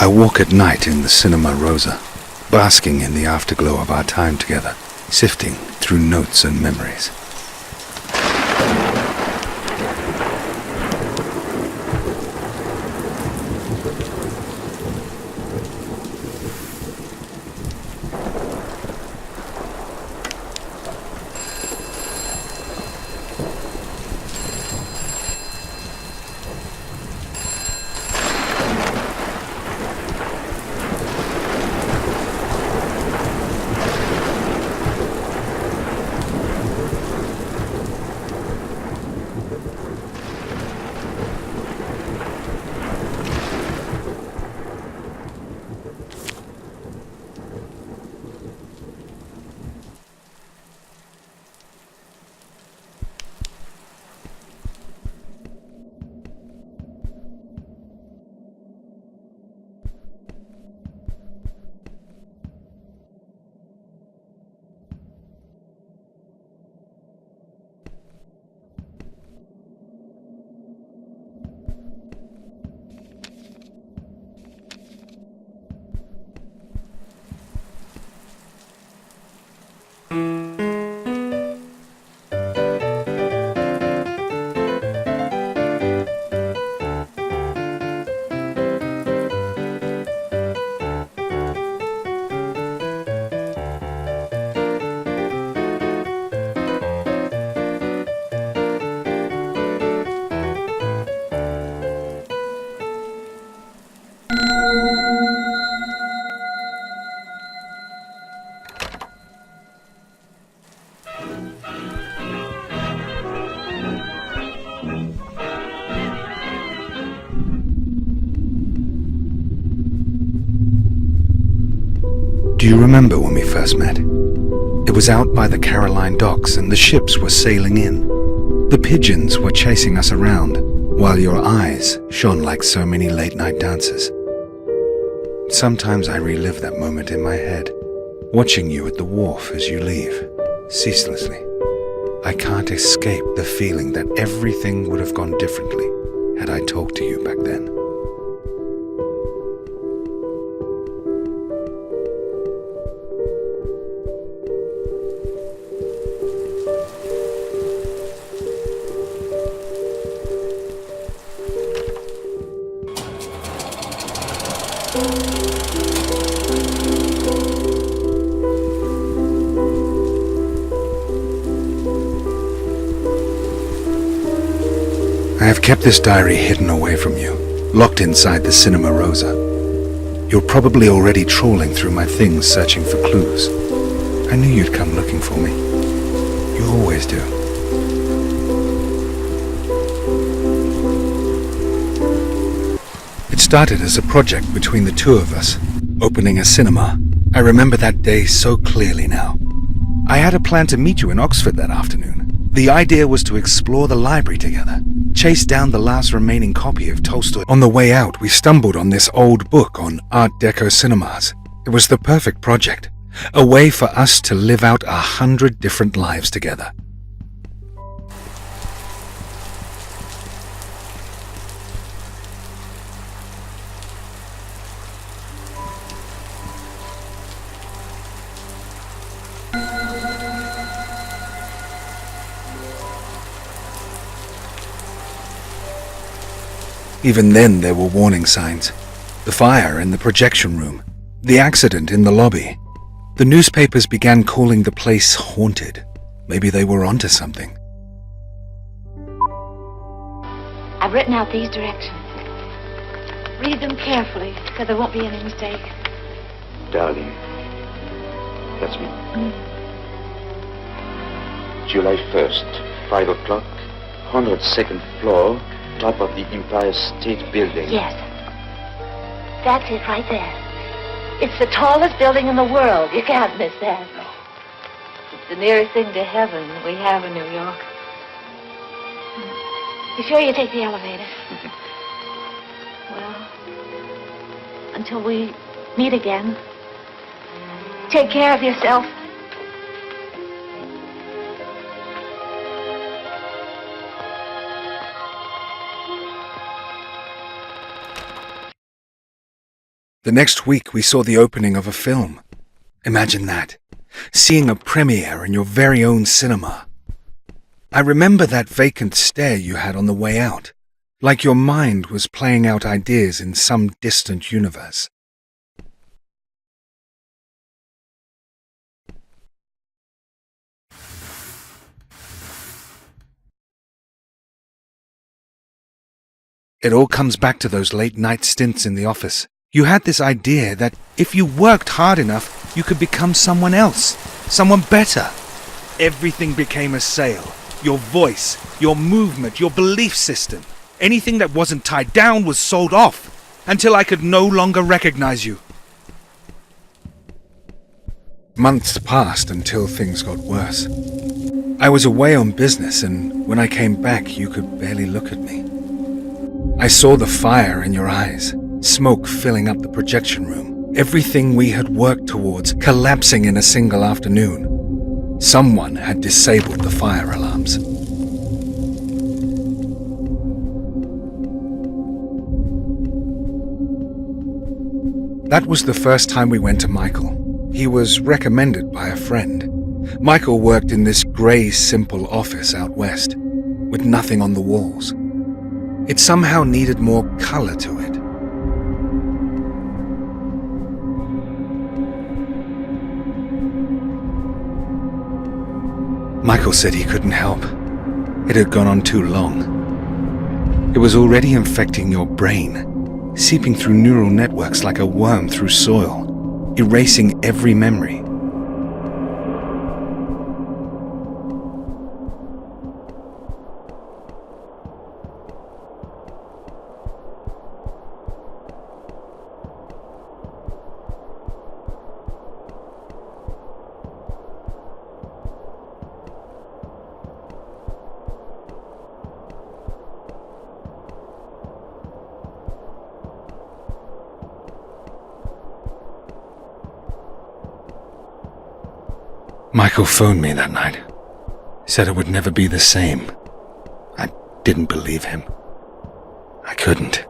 I walk at night in the cinema Rosa, basking in the afterglow of our time together, sifting through notes and memories. Do you remember when we first met? It was out by the Caroline docks and the ships were sailing in. The pigeons were chasing us around, while your eyes shone like so many late-night dancers. Sometimes I relive that moment in my head, watching you at the wharf as you leave, ceaselessly. I can't escape the feeling that everything would have gone differently had I talked to you back then. I have kept this diary hidden away from you, locked inside the cinema Rosa. You're probably already trawling through my things searching for clues. I knew you'd come looking for me. You always do. It started as a project between the two of us, opening a cinema. I remember that day so clearly now. I had a plan to meet you in Oxford that afternoon. The idea was to explore the library together, chase down the last remaining copy of Tolstoy. On the way out, we stumbled on this old book on Art Deco cinemas. It was the perfect project, a way for us to live out 100 different lives together. Even then there were warning signs. The fire in the projection room, the accident in the lobby. The newspapers began calling the place haunted. Maybe they were onto something. I've written out these directions. Read them carefully, so there won't be any mistake. Darling, that's me. July 1st, 5 o'clock, 102nd floor, top of the Empire State Building. Yes. That's it right there. It's the tallest building in the world. You can't miss that. No. It's the nearest thing to heaven we have in New York. You sure you take the elevator? Well, until we meet again, take care of yourself. The next week we saw the opening of a film. Imagine that, seeing a premiere in your very own cinema. I remember that vacant stare you had on the way out, like your mind was playing out ideas in some distant universe. It all comes back to those late-night stints in the office. You had this idea that if you worked hard enough, you could become someone else, someone better. Everything became a sale. Your voice, your movement, your belief system. Anything that wasn't tied down was sold off, until I could no longer recognize you. Months passed until things got worse. I was away on business, and when I came back, you could barely look at me. I saw the fire in your eyes, smoke filling up the projection room, everything we had worked towards collapsing in a single afternoon. Someone had disabled the fire alarms. That was the first time we went to Michael. He was recommended by a friend. Michael worked in this grey, simple office out west, with nothing on the walls. It somehow needed more color to it. Michael said he couldn't help. It had gone on too long. It was already infecting your brain, seeping through neural networks like a worm through soil, erasing every memory. Michael phoned me that night. Said it would never be the same. I didn't believe him. I couldn't.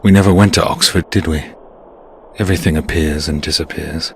We never went to Oxford, did we? Everything appears and disappears.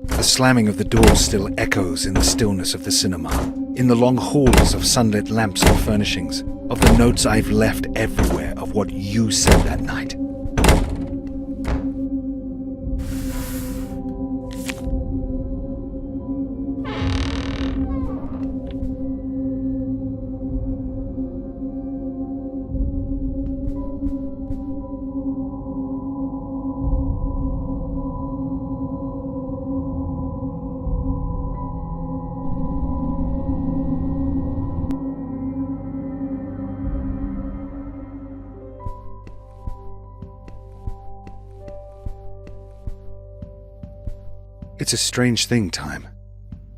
The slamming of the door still echoes in the stillness of the cinema, in the long halls of sunlit lamps and furnishings, of the notes I've left everywhere of what you said that night. It's a strange thing, time.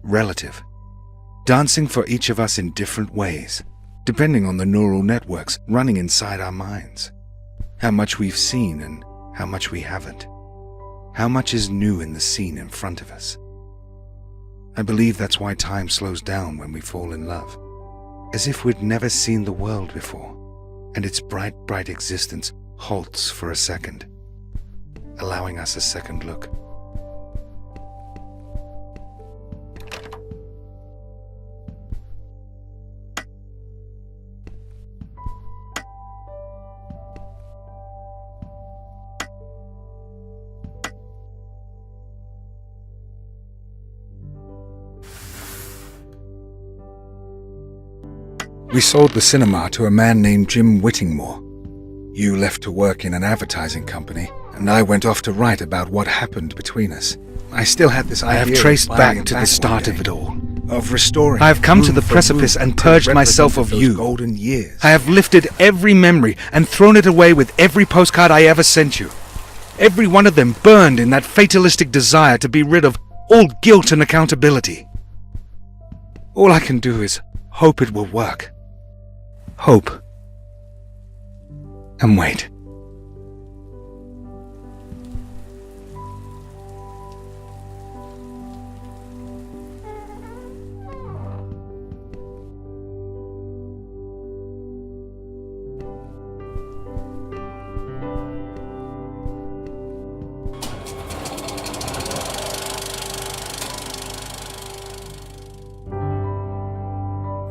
Relative. Dancing for each of us in different ways. depending on the neural networks running inside our minds. How much we've seen and how much we haven't. How much is new in the scene in front of us. I believe that's why time slows down when we fall in love. As if we'd never seen the world before, and its bright, bright existence halts for a second, allowing us a second look. We sold the cinema to a man named Jim Whittingmore. You left to work in an advertising company, and I went off to write about what happened between us. I still had this idea. I have traced back to the start of it all, of restoring. I have come to the precipice and purged myself of you. Golden years. I have lifted every memory and thrown it away with every postcard I ever sent you. Every one of them burned in that fatalistic desire to be rid of all guilt and accountability. All I can do is hope it will work. Hope. And wait.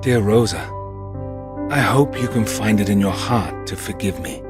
Dear Rosa, I hope you can find it in your heart to forgive me.